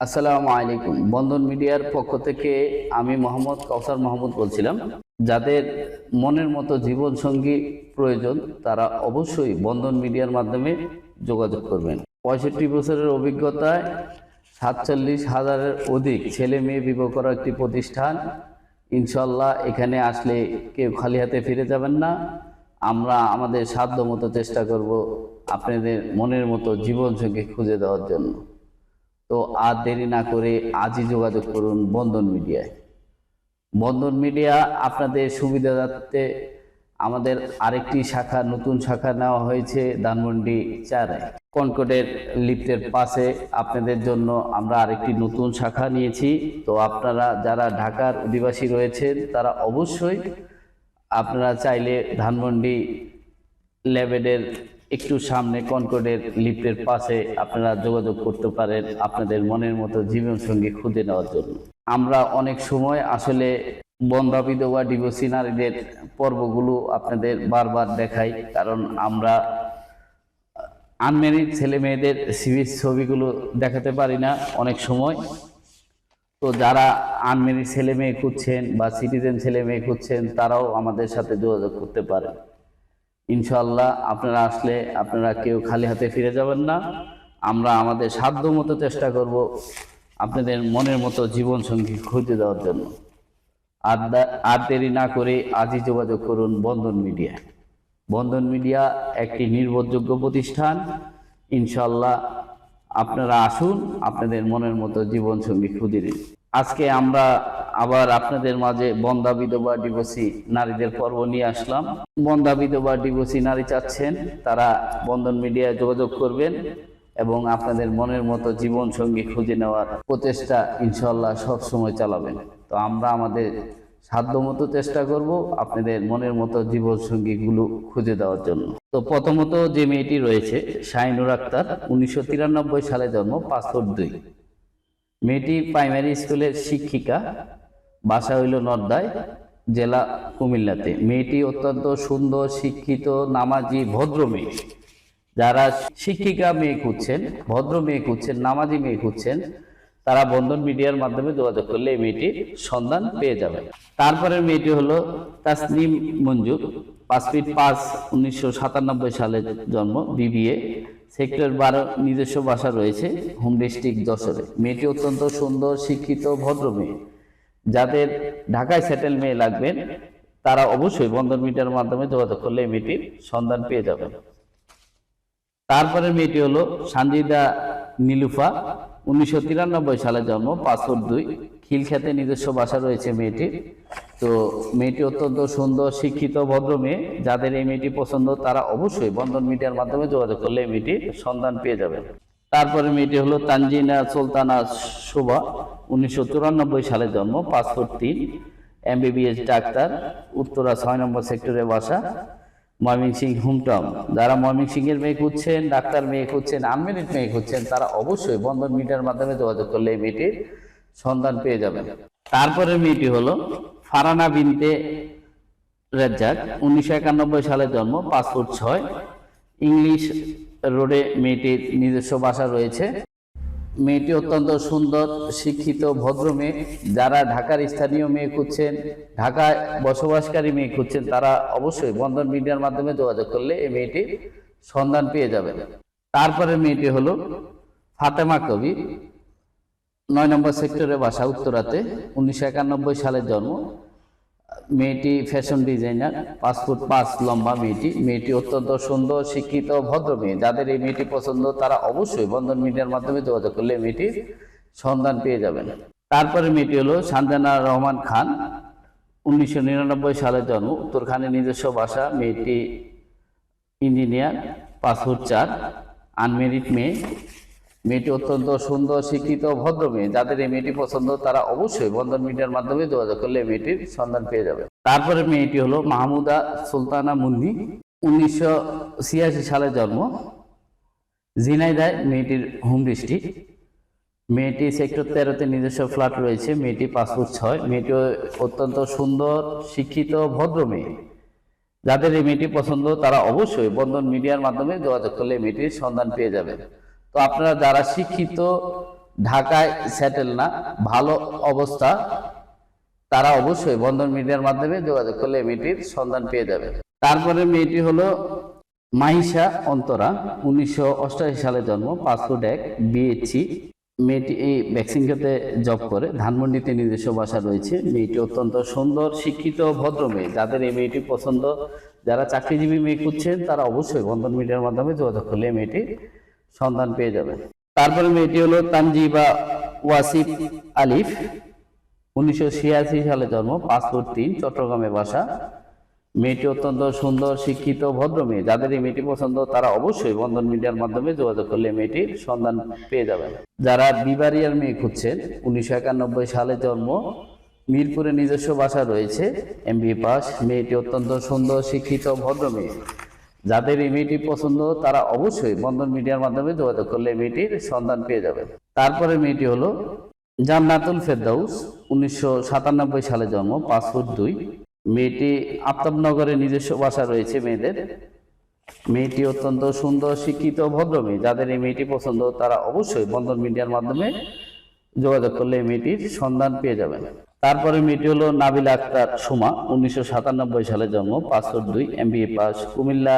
আসসালামু আলাইকুম। বন্ধন মিডিয়ার পক্ষ থেকে আমি মোহাম্মদ কাউসার মাহমুদ বলছিলাম। যাদের মনের মতো জীবন সঙ্গী প্রয়োজন তারা অবশ্যই বন্ধন মিডিয়ার মাধ্যমে যোগাযোগ করবেন। 65 বছরের অভিজ্ঞতায় 47,000-এর অধিক ছেলে মেয়ে বিবাহ করা একটি প্রতিষ্ঠান। ইনশাল্লাহ এখানে আসলে কেউ খালি হাতে ফিরে যাবেন না। আমরা আমাদের সাধ্য মতো চেষ্টা করব আপনাদের মনের মতো জীবন সঙ্গী খুঁজে দেওয়ার জন্য। তো আর দেরি না করে আজই যোগাযোগ করুন বন্ধন মিডিয়ায়। বন্ধন মিডিয়া আপনাদের সুবিধার্থে আমাদের আরেকটি শাখা, নতুন শাখা নেওয়া হয়েছে ধানমন্ডি 4-এ, কনকর্ডের লিফটের পাশে। আপনাদের জন্য আমরা আরেকটি নতুন শাখা নিয়েছি। তো আপনারা যারা ঢাকার অধিবাসী রয়েছেন তারা অবশ্যই আপনারা চাইলে ধানমন্ডি 11-এর একটু সামনে কনকর্ডের লিফটের পাশে আপনারা যোগাযোগ করতে পারেন আপনাদের মনের মতো জীবনসঙ্গী খুঁজে নেওয়ার জন্য। আমরা অনেক সময় আসলে বন্ধা বিধবা ডিভোর্সি নারীদের পর্বগুলো আপনাদের বারবার দেখাই, কারণ আমরা আনম্যারিড ছেলে মেয়েদের সিভির ছবিগুলো দেখাতে পারি না অনেক সময়। তো যারা আনম্যারিড ছেলে মেয়ে খুঁজছেন বা সিটিজেন ছেলে মেয়ে খুঁজছেন তারাও আমাদের সাথে যোগাযোগ করতে পারেন। ইনশাল্লাহ আপনারা আসলে আপনারা কেউ খালি হাতে ফিরে যাবেন না। আমরা আমাদের সাধ্য মতো চেষ্টা করব আপনাদের মনের মতো জীবন সঙ্গী খুঁজে দেওয়ার জন্য। আর দেরি না করে আজই যোগাযোগ করুন বন্ধন মিডিয়া। বন্ধন মিডিয়া একটি নির্ভরযোগ্য প্রতিষ্ঠান। ইনশাল্লাহ আপনারা আসুন, আপনাদের মনের মতো জীবন সঙ্গী খুঁজে দিন। আজকে আমরা আবার আপনাদের মাঝে বন্ধা বিধবা ডিভোর্সি নারীদের পর্ব নিয়ে আসলাম। বন্ধা বিধবা ডিভোর্সি নারী চাচ্ছেন তারা বন্ধন মিডিয়ায় যোগাযোগ করবেন এবং আপনাদের মনের মতো জীবন সঙ্গী খুঁজে নেওয়ার প্রচেষ্টা ইনশাল্লাহ সব সময় চালাবেন। তো আমরা আমাদের সাধ্য মতো চেষ্টা করব আপনাদের মনের মতো জীবন সঙ্গীগুলো খুঁজে দেওয়ার জন্য। তো প্রথমত যে মেয়েটি রয়েছে শাহিনুর আক্তার, 1993 সালে জন্ম, পাসপোর্ট 2। মেয়েটি প্রাইমারি স্কুলের শিক্ষিকা, বাসা হইল নর্দায়, জেলা কুমিল্লাতে। মেয়েটি অত্যন্ত সুন্দর, শিক্ষিত, নামাজি, ভদ্র মেয়ে। যারা শিক্ষিকা মেয়ে খুঁজছেন, ভদ্র মেয়ে খুঁজছেন, নামাজি মেয়ে খুঁজছেন তারা বন্ধন মিডিয়ার মাধ্যমে যোগাযোগ করলে এই মেয়েটির সন্ধান পেয়ে যাবেন। তারপরে মেয়েটি হলো তাসনিম মঞ্জু, 5 ফিট 5, 1997 সালে জন্ম, বিবিএ, সেক্টর 12, নিজস্ব বাসা রয়েছে হোম ডিস্ট্রিক্ট যশোরে। মেয়েটি অত্যন্ত সুন্দর, শিক্ষিত, ভদ্র মেয়ে। যাদের ঢাকায় সেটেল মেয়ে লাগবেন তারা অবশ্যই বন্ধন মিডিয়ার মাধ্যমে যোগাযোগ করলে এই মেয়েটির সন্ধান পেয়ে যাবেন। তারপরে মেয়েটি হলো সানজিদা নীলুফা, 1993 সালে জন্ম, পাসপোর্ট 2, খিলখ্যাতে নিজস্ব বাসা রয়েছে মেয়েটির। তো মেয়েটি অত্যন্ত সুন্দর, শিক্ষিত, ভদ্র মেয়ে। যাদের এই মেয়েটি পছন্দ তারা অবশ্যই বন্ধন মিডিয়ার মাধ্যমে যোগাযোগ করলে এই মেয়েটির সন্ধান পেয়ে যাবেন। তারপরে মেয়েটি হলো তানজিনা সুলতানা শোভা, 1994 সালে জন্ম, পাসপোর্ট 3, এমবিবিএস ডাক্তার, উত্তরা 6 নম্বর সেক্টরে বাসা, ময়মনসিংহ হোমটাউন। যারা ময়মনসিংহের মেয়ে খুঁজছেন, ডাক্তার মেয়ে খুঁজছেন, আনম্যারিড মেয়ে খুঁজছেন তারা অবশ্যই বন্ধন মিডিয়ার মাধ্যমে যোগাযোগ করলে এই মেয়েটির সন্ধান পেয়ে যাবেন। তারপরে মেয়েটি হলো ফারানা বিনতে রেজ্জাক, 1991 সালে জন্ম, পাসপোর্ট 6, ইংলিশ রোডে মেয়েটির নিজস্ব বাসা রয়েছে। মেয়েটি অত্যন্ত সুন্দর, শিক্ষিত, ভদ্র মেয়ে। যারা ঢাকার স্থানীয় মেয়ে খুঁজছেন, ঢাকায় বসবাসকারী মেয়ে খুঁজছেন তারা অবশ্যই বন্ধন মিডিয়ার মাধ্যমে যোগাযোগ করলে এই মেয়েটির সন্ধান পেয়ে যাবেন। তারপরে মেয়েটি হলো ফাতেমা কবির, 9 নম্বর সেক্টরে বাসা, উত্তরাতে, 1991 সালে জন্ম। মেয়েটি ফ্যাশন ডিজাইনার, পাসপোর্ট 5, লম্বা মেয়েটি। মেয়েটি অত্যন্ত সুন্দর, শিক্ষিত, ভদ্র মেয়ে। যাদের এই মেয়েটি পছন্দ তারা অবশ্যই বন্ধন মিডিয়ার মাধ্যমে যোগাযোগ করলে মেয়েটির সন্ধান পেয়ে যাবেন। তারপরে মেয়েটি হলো সানজানা রহমান খান, 1999 সালে জন্ম, উত্তরখানে নিজস্ব বাসা। মেয়েটি ইঞ্জিনিয়ার, পাসপোর্ট 4, আনমেরিড মেয়ে। মেয়েটি অত্যন্ত সুন্দর, শিক্ষিত, ভদ্র মেয়ে। যাদের এই মেয়েটি পছন্দ তারা অবশ্যই বন্ধন মিডিয়ার মাধ্যমে যোগাযোগ করলে মেয়েটির সন্ধান পেয়ে যাবে। তারপরে মেয়েটি হলো মাহমুদা সুলতানা মুন্নি, 1986 সালে জন্ম, ঝিনাইদহ মেয়েটির হোম ডিস্ট্রিক্ট। মেয়েটি সেক্টর 13-তে নিজস্ব ফ্ল্যাট রয়েছে। মেয়েটি পাসপোর্ট 6। মেয়েটি অত্যন্ত সুন্দর, শিক্ষিত, ভদ্র মেয়ে। যাদের এই মেয়েটি পছন্দ তারা অবশ্যই বন্ধন মিডিয়ার মাধ্যমে যোগাযোগ করলে মেয়েটির সন্ধান পেয়ে যাবে। তো আপনারা যারা শিক্ষিত, ঢাকায় সেটেল না, ভালো অবস্থা, তারা অবশ্যই বন্ধন মিডিয়ার মাধ্যমে যোগাযোগ করলে এই মেয়েটির সন্ধান পেয়ে যাবে। তারপরে মেয়েটি হলো মাহিসা অন্তরা, 1988 সালে জন্ম, পাসপোর্ট 1, বিএসসি। মেয়েটি এই ভ্যাকসিন খেতে জব করে, ধানমন্ডিতে নিজস্ব বাসা রয়েছে। মেয়েটি অত্যন্ত সুন্দর, শিক্ষিত, ভদ্র মেয়ে। যাদের এই মেয়েটি পছন্দ, যারা চাকরিজীবী মেয়ে খুঁজছেন, তারা অবশ্যই বন্ধন মিডিয়ার মাধ্যমে যোগাযোগ করলে এই মেয়েটির সন্ধান পেয়ে যাবে। তারপরে মেয়েটি হলো তানজিবা ওয়াসিফ আলিফ, 1986 সালে জন্ম, পাসপোর্ট 3, চট্টগ্রামে বাসা। মেয়েটি অত্যন্ত সুন্দর, শিক্ষিত, ভদ্র মেয়ে। যাদের এই মেয়েটি পছন্দ, তারা অবশ্যই বন্ধন মিডিয়ার মাধ্যমে যোগাযোগ করলে মেয়েটির সন্ধান পেয়ে যাবেন। যারা বিবারিয়ার মেয়ে খুঁজছেন, 1991 সালে জন্ম, মিরপুরে নিজস্ব বাসা রয়েছে, এমবি পাস। মেয়েটি অত্যন্ত সুন্দর, শিক্ষিত, ভদ্র মেয়ে। যাদের এই মেয়েটি পছন্দ, তারা অবশ্যই বন্ধন মিডিয়ার মাধ্যমে যোগাযোগ করলে মেয়েটির সন্ধান পেয়ে যাবেন। তারপরে মেয়েটি হলো জান্নাতুল ফেরদাউস, 1997 সালে জন্ম, পাসপোর্ট 2। মেয়েটি আফতাবনগরে নিজস্ব বাসা রয়েছে মেয়েদের। মেয়েটি অত্যন্ত সুন্দর, শিক্ষিত, ভদ্র মেয়ে। যাদের এই মেয়েটি পছন্দ, তারা অবশ্যই বন্ধন মিডিয়ার মাধ্যমে যোগাযোগ করলে এই মেয়েটির সন্ধান পেয়ে যাবেন। তারপরে মেয়েটি হলো নাবিলা আক্তার সুমা, 1997 সালে জন্ম, passport 2, MBA pass, Comilla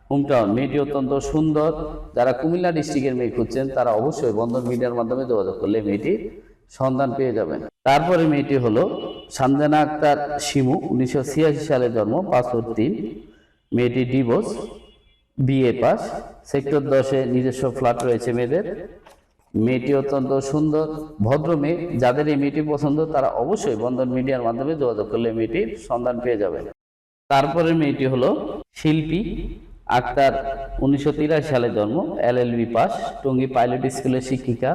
hometown. মেয়েটি অত্যন্ত সুন্দর। যারা কুমিল্লা ডিস্ট্রিক্টের মেয়ে খুঁজছেন, তারা অবশ্যই বন্ধন মিডিয়ার মাধ্যমে যোগাযোগ করলে মেয়েটির সন্ধান পেয়ে যাবেন। তারপরে মেয়েটি হলো সানজানা আক্তার শিমু, 1986 সালে জন্ম, পাসপোর্ট 3। মেয়েটি ডিভোর্স, বিএ পাস, সেক্টর 10-এ নিজস্ব ফ্ল্যাট রয়েছে মেয়েদের। মেয়েটি অত্যন্ত সুন্দর, ভদ্র মেয়ে। যাদের এই মেয়েটি পছন্দ, তারা অবশ্যই বন্ধন মিডিয়ার মাধ্যমে যোগাযোগ করলে মেয়েটির সন্ধান পেয়ে যাবেন। তারপরে মেয়েটি হলো শিল্পী আক্তার, 1983 সালে জন্ম, এলএলবি পাস, টঙ্গী পাইলট স্কুলের শিক্ষিকা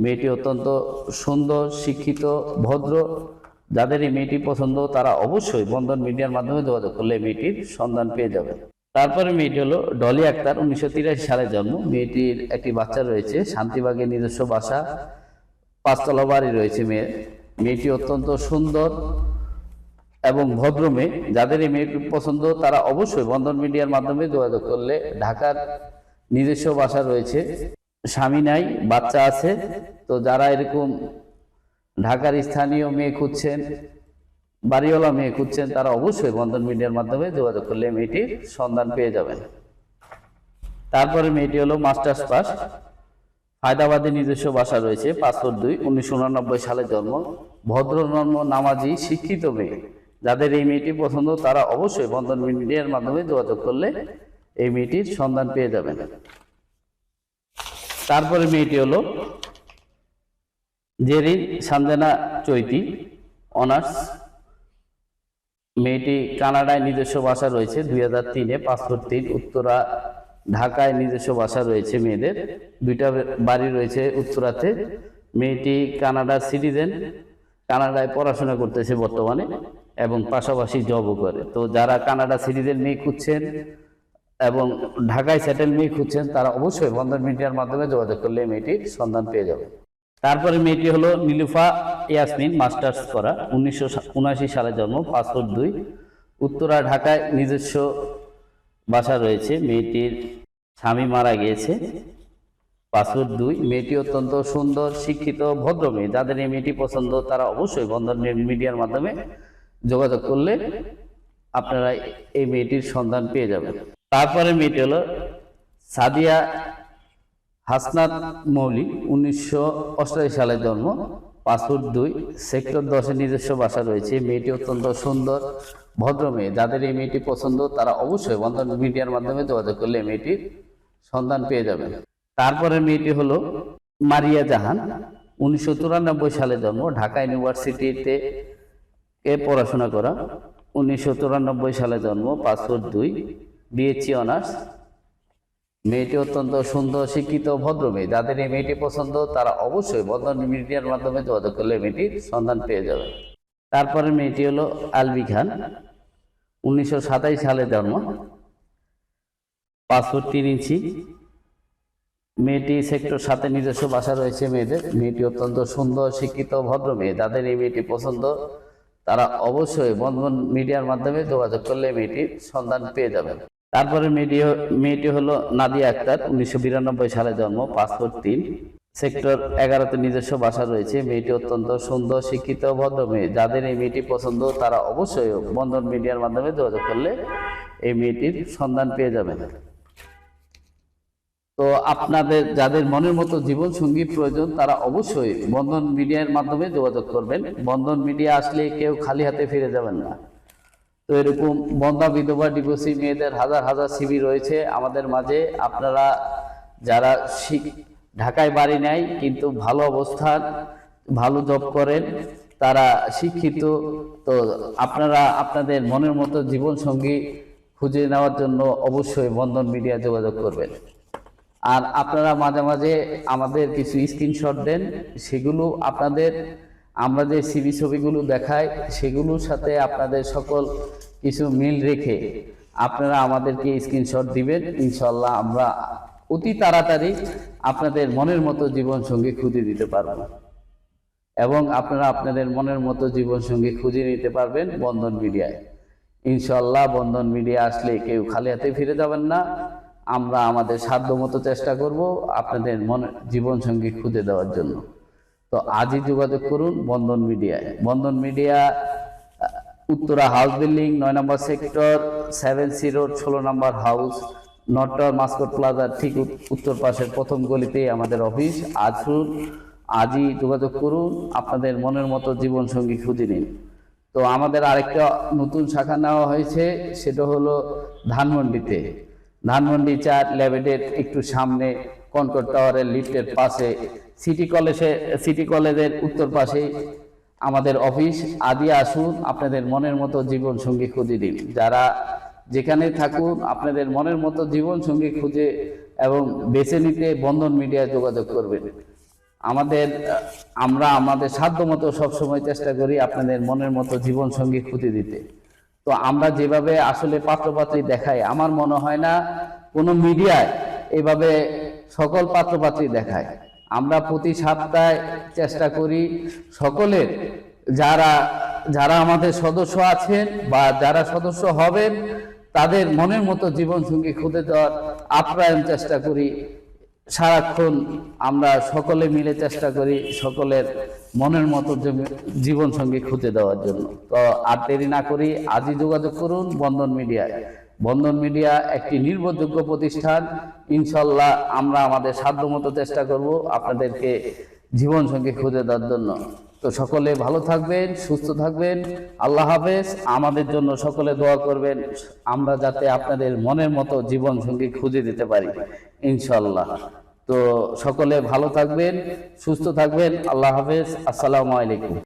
মেয়েটি অত্যন্ত সুন্দর, শিক্ষিত, ভদ্র। যাদের এই মেয়েটি পছন্দ, তারা অবশ্যই বন্ধন মিডিয়ার মাধ্যমে যোগাযোগ করলে মেয়েটির সন্ধান পেয়ে যাবে। তারপরে মেয়েটি হলো ডলি আক্তার, 1983 সালে জন্ম। মেয়েটির একটি বাচ্চা রয়েছে, শান্তিবাগে নিজস্ব বাসা, 5 তলা বাড়ি রয়েছে মেয়েটি অত্যন্ত সুন্দর এবং ভদ্র মেয়ে। যাদের এই মেয়েটি পছন্দ, তারা অবশ্যই বন্ধন মিডিয়ার মাধ্যমে যোগাযোগ করলে, ঢাকার নিজস্ব বাসা রয়েছে, স্বামী নাই, বাচ্চা আছে। তো যারা এরকম ঢাকার স্থানীয় মেয়ে খুঁজছেন, বাড়িওয়ালা মেয়ে খুঁজছেন, তারা অবশ্যই বন্ধন মিডিয়ার মাধ্যমে যোগাযোগ করলে মেয়েটির সন্ধান পেয়ে যাবেন। তারপরে মেয়েটি হলো মাস্টার্স পাস, হায়দ্রাবাদে নিজস্ব বাসা রয়েছে, পাসপোর্ট 2, 1989 সালে জন্ম, ভদ্রনম্র, নামাজি, শিক্ষিত মেয়ে। যাদের এই মেয়েটি পছন্দ, তারা অবশ্যই বন্ধন মিডিয়ার মাধ্যমে যোগাযোগ করলে এই মেয়েটির সন্ধান পেয়ে যাবেন। তারপরে মেয়েটি হলো জেরিন সানজানা চৈতি, অনার্স। মেয়েটি কানাডায় নিজস্ব বাসা রয়েছে, 2003-এ, পাসপোর্ট 3, উত্তরা, ঢাকায় নিজস্ব বাসা রয়েছে মেয়েদের। 2টা বাড়ি রয়েছে উত্তরাতে। মেয়েটি কানাডার সিটিজেন, কানাডায় পড়াশোনা করতেছে বর্তমানে এবং পাশাপাশি জবও করে। তো যারা কানাডা সিটিজেন মেয়ে খুঁজছেন এবং ঢাকায় সেটেল মেয়ে খুঁজছেন, তারা অবশ্যই বন্ধন মিডিয়ার মাধ্যমে যোগাযোগ করলে মেয়েটির সন্ধান পেয়ে যাবে। তারপরে মেয়েটি হলো নীলুফা ইয়াসমিন, মাস্টার্স করা, 1979 সালে জন্ম, পাসপোর্ট 2, উত্তরা, ঢাকায় নিজস্ব বাসা রয়েছে। মেয়েটির স্বামী মারা গিয়েছে, পাসপোর্ট 2। মেয়েটি অত্যন্ত সুন্দর, শিক্ষিত, ভদ্র মেয়ে। যাদের এই মেয়েটি পছন্দ, তারা অবশ্যই বন্ধন মিডিয়ার মাধ্যমে যোগাযোগ করলে আপনারা এই মেয়েটির সন্ধান পেয়ে যাবেন। তারপরে মেয়েটি হলো সাদিয়া হাসনাত মৌলি, 1988 সালে জন্ম, পাসপোর্ট 2, সেক্টর 10-এ নিজস্ব বাসা রয়েছে। মেয়েটি অত্যন্ত সুন্দর, ভদ্র মেয়ে। যাদের এই মেয়েটি পছন্দ, তারা অবশ্যই বন্ধন মিডিয়ার মাধ্যমে যোগাযোগ করলে মেয়েটির সন্ধান পেয়ে যাবেন। তারপরে মেয়েটি হলো মারিয়া জাহান, 1994 সালে জন্ম, ঢাকা ইউনিভার্সিটিতে পড়াশোনা করা, 1994 সালে জন্ম, পাসপোর্ট 2, বিএসসি অনার্স। মেয়েটি অত্যন্ত সুন্দর, শিক্ষিত, ভদ্র মেয়ে। যাদের এই মেয়েটি পছন্দ, তারা অবশ্যই বন্ধন মিডিয়ার মাধ্যমে যোগাযোগ করলে মেয়েটির সন্ধান পেয়ে যাবে। তারপরে মেয়েটি হলো আলবি খান, 1927 সালে জন্ম, পাসপোর্ট 3 ইঞ্চি। মেয়েটি সেক্টর 7-এ নিজস্ব বাসা রয়েছে মেয়েদের। মেয়েটি অত্যন্ত সুন্দর, শিক্ষিত, ভদ্র মেয়ে। যাদের এই মেয়েটি পছন্দ, তারা অবশ্যই বন্ধন মিডিয়ার মাধ্যমে যোগাযোগ করলে মেয়েটির সন্ধান পেয়ে যাবেন। তারপরে মেয়েটি হলো নাদিয়া আক্তার, 1992 সালে জন্ম, পাসপোর্ট 3, সেক্টর 11-তে নিজস্ব বাসা রয়েছে। মেয়েটি অত্যন্ত সুন্দর, শিক্ষিত, ভদ্র মেয়ে। যাদের এই মেয়েটি পছন্দ তারা অবশ্যই বন্ধন মিডিয়ার মাধ্যমে যোগাযোগ করলে এই মেয়েটির সন্ধান পেয়ে যাবেন। তো আপনাদের যাদের মনের মতো জীবন সঙ্গী প্রয়োজন তারা অবশ্যই বন্ধন মিডিয়ার মাধ্যমে যোগাযোগ করবেন। বন্ধন মিডিয়া আসলে কেউ খালি হাতে ফিরে যাবেন না। তো এরকম বন্ধা, বিধবা, ডিভোর্সি মেয়েদের হাজার হাজার সিভি রয়েছে আমাদের মাঝে। আপনারা যারা ঢাকায় বাড়ি নেয় কিন্তু ভালো অবস্থান, ভালো জব করেন, তারা শিক্ষিত, তো আপনারা আপনাদের মনের মতো জীবন সঙ্গী খুঁজে নেওয়ার জন্য অবশ্যই বন্ধন মিডিয়া যোগাযোগ করবেন। আর আপনারা মাঝে মাঝে আমাদের কিছু স্ক্রিনশট দেন, সেগুলো আপনাদের আমরা যে সিভি ছবিগুলো দেখাই সেগুলোর সাথে আপনাদের সকল কিছু মিল রেখে আপনারা আমাদেরকে স্ক্রিনশট দিবেন। ইনশাল্লাহ আমরা অতি তাড়াতাড়ি আপনাদের মনের মতো জীবন সঙ্গী খুঁজে দিতে পারব এবং আপনারা আপনাদের মনের মতো জীবন সঙ্গী খুঁজে নিতে পারবেন বন্ধন মিডিয়ায়। ইনশাল্লাহ বন্ধন মিডিয়া আসলে কেউ খালি হাতে ফিরে যাবেন না। আমরা আমাদের সাধ্যমতো চেষ্টা করব আপনাদের জীবন সঙ্গী খুঁজে দেওয়ার জন্য। তো আজই যোগাযোগ করুন বন্ধন মিডিয়ায়। বন্ধন মিডিয়া উত্তরা হাউস বিল্ডিং 9 নম্বর সেক্টর 7C রোড 16 নম্বর হাউস, নর্থ টাওয়ার মাস্কট প্লাজার ঠিক উত্তর পাশের প্রথম গলিতেই আমাদের অফিস। আজই যোগাযোগ করুন, আপনাদের মনের মতো জীবন সঙ্গী খুঁজে নিন। তো আমাদের আরেকটা নতুন শাখা নেওয়া হয়েছে, সেটা হলো ধানমন্ডিতে। ধানমন্ডি 4 ল্যাবেটের একটু সামনে কনকর্ড টাওয়ারের লিফটের পাশে সিটি কলেজের উত্তর পাশে আমাদের অফিস। আদি আসুন, আপনাদের মনের মতো জীবন সঙ্গী খুঁজে দিন। যারা যেখানে থাকুন আপনাদের মনের মতো জীবন সঙ্গী খুঁজে এবং বেছে নিতে বন্ধন মিডিয়ায় যোগাযোগ করবেন। আমরা আমাদের সাধ্যমতো সবসময় চেষ্টা করি আপনাদের মনের মতো জীবন সঙ্গী খুঁজে দিতে। তো আমরা যেভাবে আসলে পাত্রপাত্রী দেখাই, আমার মনে হয় না কোনো মিডিয়ায় এভাবে সকল পাত্রপাত্রী দেখায়। আমরা প্রতি সপ্তাহে চেষ্টা করি সকলের যারা আমাদের সদস্য আছেন বা যারা সদস্য হবেন তাদের মনের মতো জীবন সঙ্গী খুঁজে দেওয়ার আপ্রাণ চেষ্টা করি। সারাক্ষণ আমরা সকলে মিলে চেষ্টা করি সকলের মনের মতো জীবন সঙ্গী খুঁজে দেওয়ার জন্য। তো আর দেরি না করি, আজই যোগাযোগ করুন বন্ধন মিডিয়ায়। বন্ধন মিডিয়া একটি নির্ভরযোগ্য প্রতিষ্ঠান। ইনশাল্লাহ আমরা আমাদের সাধ্যমতো চেষ্টা করব আপনাদেরকে জীবন সঙ্গী খুঁজে দেওয়ার জন্য। তো সকলে ভালো থাকবেন, সুস্থ থাকবেন। আল্লাহ হাফেজ। আমাদের জন্য সকলে দোয়া করবেন, আমরা যাতে আপনাদের মনের মতো জীবন সঙ্গী খুঁজে দিতে পারি ইনশাল্লাহ। তো সকলে ভালো থাকবেন, সুস্থ থাকবেন। আল্লাহ হাফেজ। আসসালামু আলাইকুম।